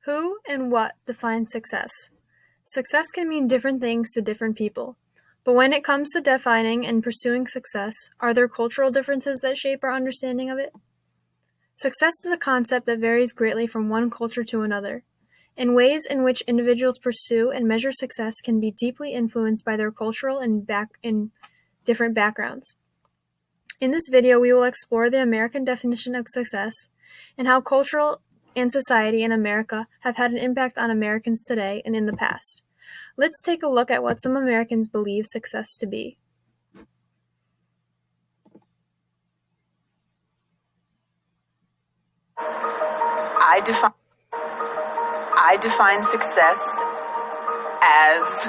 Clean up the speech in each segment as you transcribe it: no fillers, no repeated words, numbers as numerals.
Who and what defines success? Success can mean different things to different people. But when it comes to defining and pursuing success, are there cultural differences that shape our understanding of it? Success is a concept that varies greatly from one culture to another, and ways in which individuals pursue and measure success can be deeply influenced by their cultural and different backgrounds. In this video, we will explore the American definition of success and how cultural and society in America have had an impact on Americans today and in the past. Let's take a look at what some Americans believe success to be. I define success as...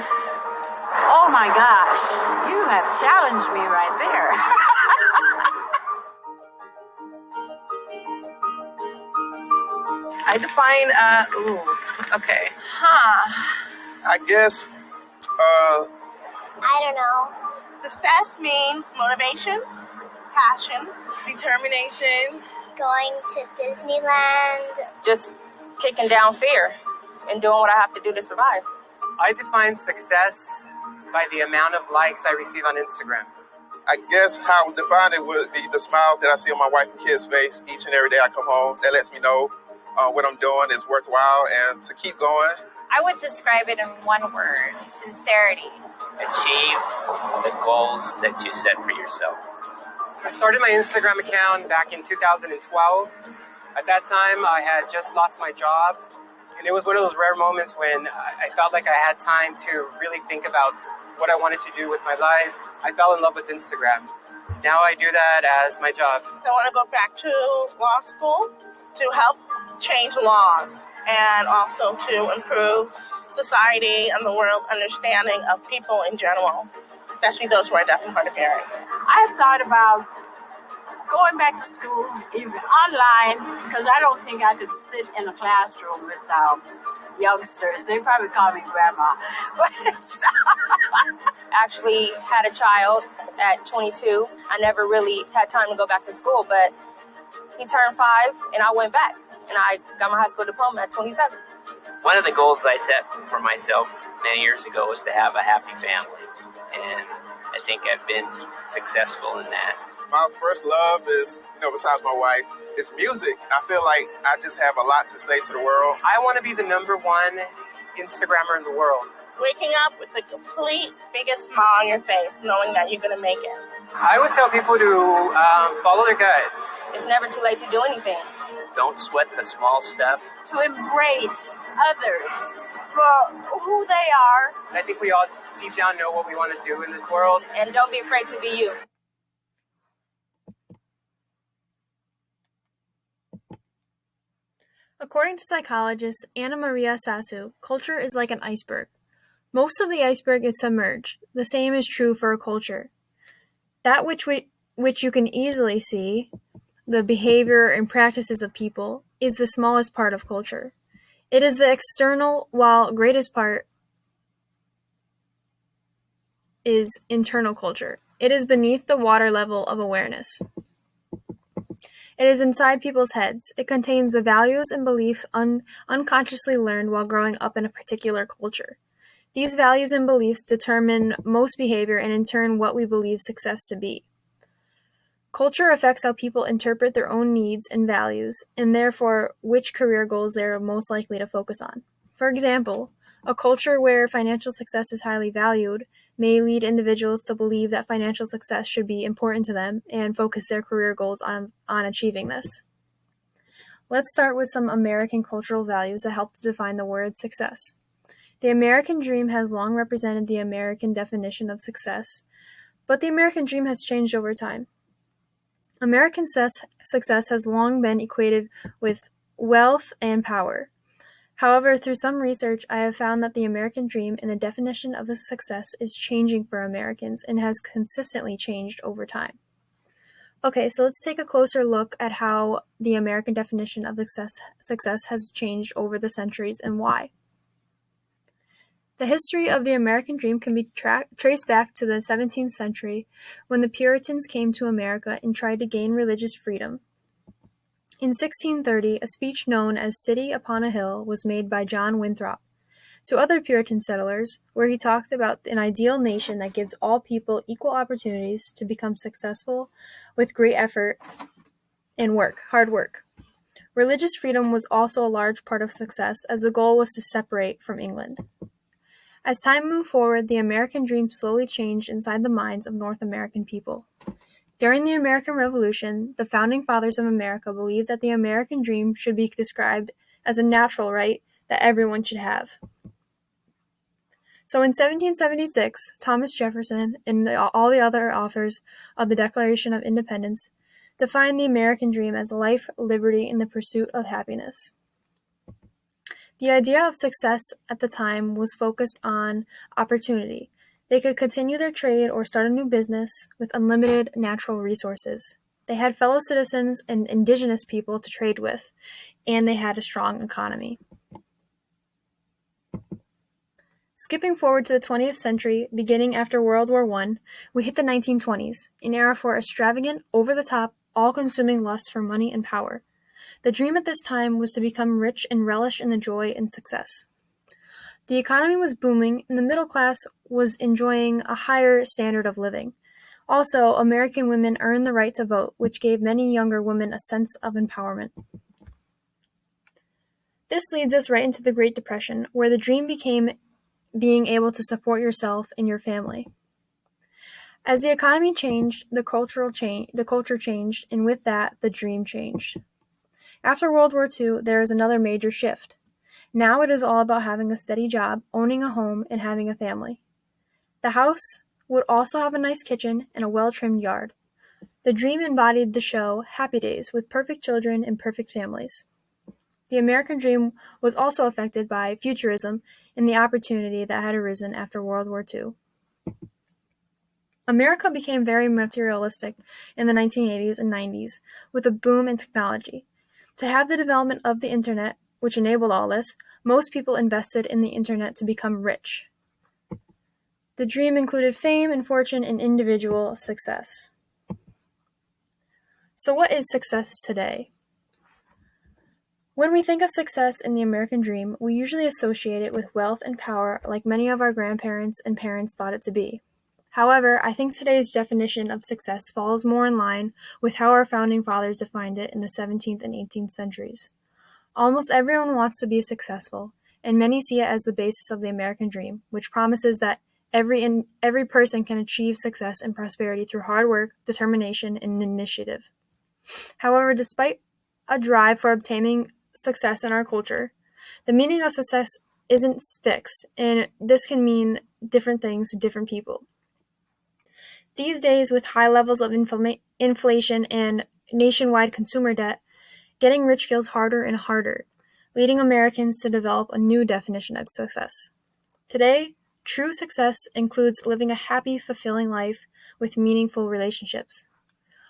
Oh my gosh, you have challenged me right there. I define, okay. I guess, I don't know. Success means motivation, passion, Determination. Going to Disneyland. Just kicking down fear and doing what I have to do to survive. I define success by the amount of likes I receive on Instagram. I guess how I would define it would be the smiles that I see on my wife and kids' face each and every day I come home. That lets me know what I'm doing is worthwhile and to keep going. I would describe it in one word: sincerity. Achieve the goals that you set for yourself. I started my Instagram account back in 2012. At that time, I had just lost my job, and it was one of those rare moments when I felt like I had time to really think about what I wanted to do with my life. I fell in love with Instagram. Now I do that as my job. I want to go back to law school to help change laws and also to improve society and the world understanding of people in general, especially those who are deaf and hard of hearing. I've thought about going back to school, even online, because I don't think I could sit in a classroom with youngsters. They probably call me grandma. Actually had a child at 22. I never really had time to go back to school, but he turned 5 and I went back and I got my high school diploma at 27. One of the goals I set for myself many years ago was to have a happy family, and I think I've been successful in that. My first love is, besides my wife, is music. I feel like I just have a lot to say to the world. I want to be the #1 Instagrammer in the world. Waking up with the complete biggest smile on your face, knowing that you're going to make it. I would tell people to follow their gut. It's never too late to do anything. Don't sweat the small stuff. To embrace others for who they are. I think we all deep down know what we want to do in this world. And don't be afraid to be you. According to psychologist Anna Maria Sasu, culture is like an iceberg. Most of the iceberg is submerged. The same is true for a culture. That which you can easily see, the behavior and practices of people, is the smallest part of culture. It is the external, while greatest part is internal culture. It is beneath the water level of awareness. It is inside people's heads. It contains the values and beliefs unconsciously learned while growing up in a particular culture. These values and beliefs determine most behavior and in turn what we believe success to be. Culture affects how people interpret their own needs and values, and therefore which career goals they are most likely to focus on. For example, a culture where financial success is highly valued may lead individuals to believe that financial success should be important to them and focus their career goals on achieving this. Let's start with some American cultural values that help to define the word success. The American dream has long represented the American definition of success, but the American dream has changed over time. American success has long been equated with wealth and power. However, through some research, I have found that the American dream and the definition of a success is changing for Americans and has consistently changed over time. Okay, so let's take a closer look at how the American definition of success has changed over the centuries and why. The history of the American dream can be traced back to the 17th century when the Puritans came to America and tried to gain religious freedom. In 1630, a speech known as City Upon a Hill was made by John Winthrop to other Puritan settlers, where he talked about an ideal nation that gives all people equal opportunities to become successful with great effort and hard work. Religious freedom was also a large part of success, as the goal was to separate from England. As time moved forward, the American dream slowly changed inside the minds of North American people. During the American Revolution, the founding fathers of America believed that the American dream should be described as a natural right that everyone should have. So in 1776, Thomas Jefferson and all the other authors of the Declaration of Independence defined the American dream as life, liberty, and the pursuit of happiness. The idea of success at the time was focused on opportunity. They could continue their trade or start a new business with unlimited natural resources. They had fellow citizens and indigenous people to trade with, and they had a strong economy. Skipping forward to the 20th century, beginning after World War I, we hit the 1920s, an era for extravagant, over-the-top, all-consuming lust for money and power. The dream at this time was to become rich and relish in the joy and success. The economy was booming, and the middle class was enjoying a higher standard of living. Also, American women earned the right to vote, which gave many younger women a sense of empowerment. This leads us right into the Great Depression, where the dream became being able to support yourself and your family. As the economy changed, the culture changed, and with that, the dream changed. After World War II, there is another major shift. Now it is all about having a steady job, owning a home, and having a family. The house would also have a nice kitchen and a well-trimmed yard. The dream embodied the show Happy Days with perfect children and perfect families. The American dream was also affected by futurism and the opportunity that had arisen after World War II. America became very materialistic in the 1980s and 90s with a boom in technology. To have the development of the internet, which enabled all this, most people invested in the internet to become rich. The dream included fame and fortune and individual success. So what is success today? When we think of success in the American dream, we usually associate it with wealth and power like many of our grandparents and parents thought it to be. However, I think today's definition of success falls more in line with how our founding fathers defined it in the 17th and 18th centuries. Almost everyone wants to be successful, and many see it as the basis of the American dream, which promises that every person can achieve success and prosperity through hard work, determination, and initiative. However, despite a drive for obtaining success in our culture, the meaning of success isn't fixed, and this can mean different things to different people. These days, with high levels of inflation and nationwide consumer debt, getting rich feels harder and harder, leading Americans to develop a new definition of success. Today, true success includes living a happy, fulfilling life with meaningful relationships.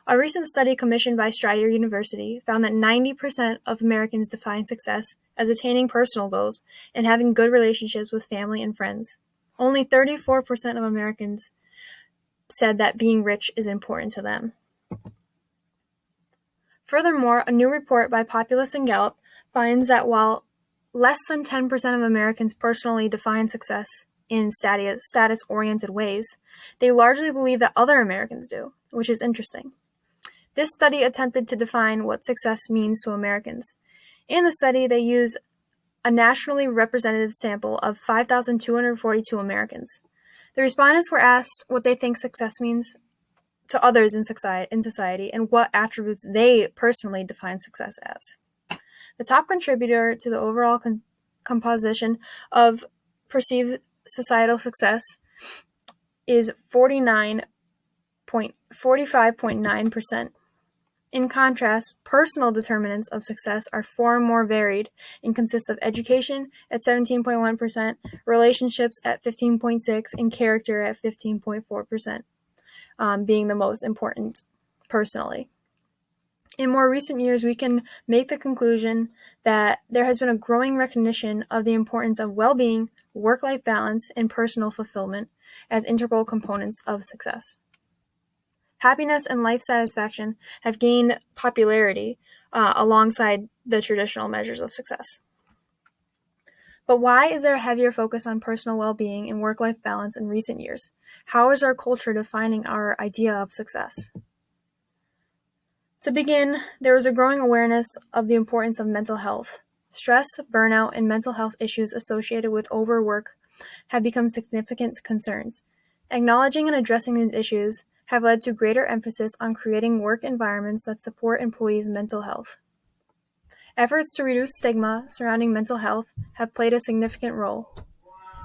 A recent study commissioned by Strayer University found that 90% of Americans define success as attaining personal goals and having good relationships with family and friends. Only 34% of Americans said that being rich is important to them. Furthermore, a new report by Populus and Gallup finds that while less than 10% of Americans personally define success in status-oriented ways, they largely believe that other Americans do, which is interesting. This study attempted to define what success means to Americans. In the study, they used a nationally representative sample of 5,242 Americans. The respondents were asked what they think success means to others in society and what attributes they personally define success as. The top contributor to the overall composition of perceived societal success is 45.9%. In contrast, personal determinants of success are far more varied and consist of education at 17.1%, relationships at 15.6%, and character at 15.4%, being the most important personally. In more recent years, we can make the conclusion that there has been a growing recognition of the importance of well-being, work-life balance, and personal fulfillment as integral components of success. Happiness and life satisfaction have gained popularity alongside the traditional measures of success. But why is there a heavier focus on personal well-being and work-life balance in recent years? How is our culture defining our idea of success? To begin, there is a growing awareness of the importance of mental health. Stress, burnout, and mental health issues associated with overwork have become significant concerns. Acknowledging and addressing these issues have led to greater emphasis on creating work environments that support employees' mental health. Efforts to reduce stigma surrounding mental health have played a significant role.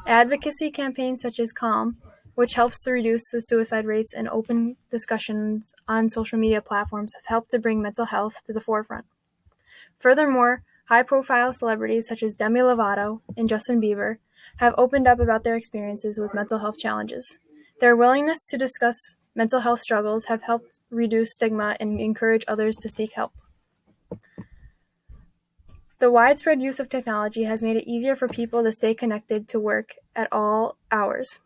Advocacy campaigns such as CALM, which helps to reduce the suicide rates, and open discussions on social media platforms have helped to bring mental health to the forefront. Furthermore, high-profile celebrities such as Demi Lovato and Justin Bieber have opened up about their experiences with mental health challenges. Their willingness to discuss mental health struggles have helped reduce stigma and encourage others to seek help. The widespread use of technology has made it easier for people to stay connected to work at all hours.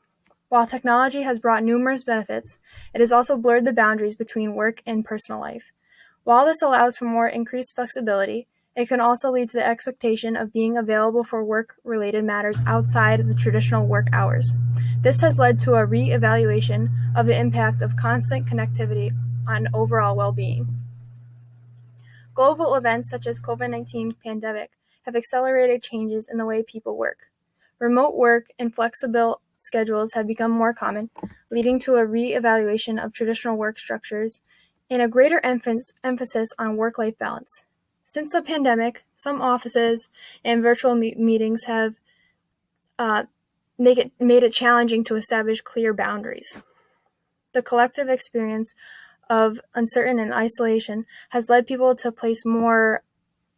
While technology has brought numerous benefits, it has also blurred the boundaries between work and personal life. While this allows for more increased flexibility, it can also lead to the expectation of being available for work-related matters outside of the traditional work hours. This has led to a re-evaluation of the impact of constant connectivity on overall well-being. Global events such as COVID-19 pandemic have accelerated changes in the way people work. Remote work and flexible schedules have become more common, leading to a re-evaluation of traditional work structures and a greater emphasis on work-life balance. Since the pandemic, some offices and virtual meetings have made it challenging to establish clear boundaries. The collective experience of uncertainty and isolation has led people to place more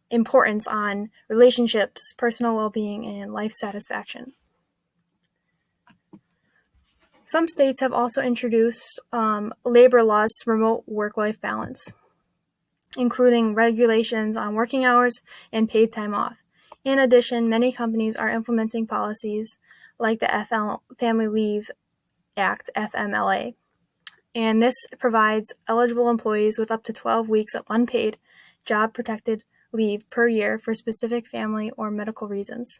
importance on relationships, personal well-being, and life satisfaction. Some states have also introduced labor laws to promote work-life balance, including regulations on working hours and paid time off. In addition, many companies are implementing policies like the Family Leave Act, FMLA, and this provides eligible employees with up to 12 weeks of unpaid, job-protected leave per year for specific family or medical reasons.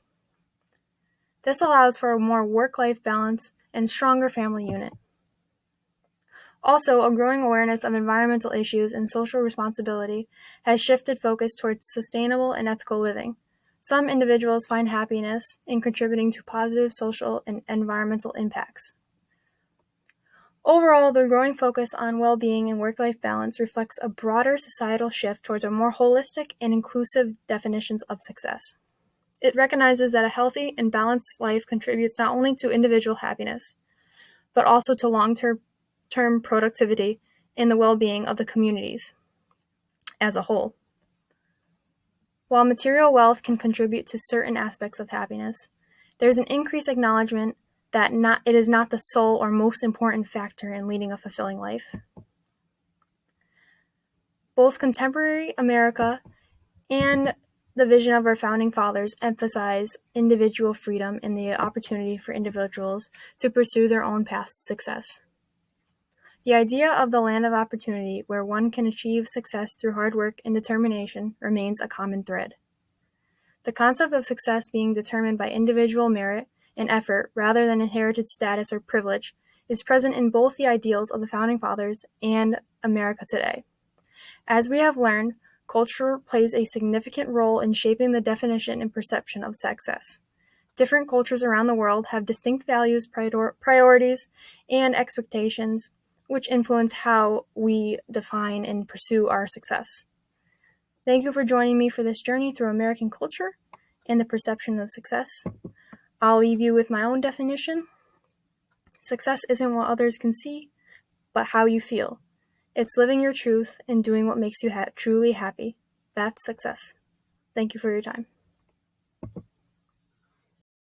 This allows for a more work-life balance and stronger family unit. Also, a growing awareness of environmental issues and social responsibility has shifted focus towards sustainable and ethical living. Some individuals find happiness in contributing to positive social and environmental impacts. Overall, the growing focus on well-being and work-life balance reflects a broader societal shift towards a more holistic and inclusive definitions of success. It recognizes that a healthy and balanced life contributes not only to individual happiness, but also to long-term productivity and the well-being of the communities as a whole. While material wealth can contribute to certain aspects of happiness, there is an increased acknowledgement that it is not the sole or most important factor in leading a fulfilling life. Both contemporary America and the vision of our founding fathers emphasize individual freedom and the opportunity for individuals to pursue their own path to success. The idea of the land of opportunity, where one can achieve success through hard work and determination, remains a common thread. The concept of success being determined by individual merit and effort rather than inherited status or privilege is present in both the ideals of the Founding Fathers and America today. As we have learned, culture plays a significant role in shaping the definition and perception of success. Different cultures around the world have distinct values, priorities, and expectations, which influence how we define and pursue our success. Thank you for joining me for this journey through American culture and the perception of success. I'll leave you with my own definition. Success isn't what others can see, but how you feel. It's living your truth and doing what makes you truly happy. That's success. Thank you for your time.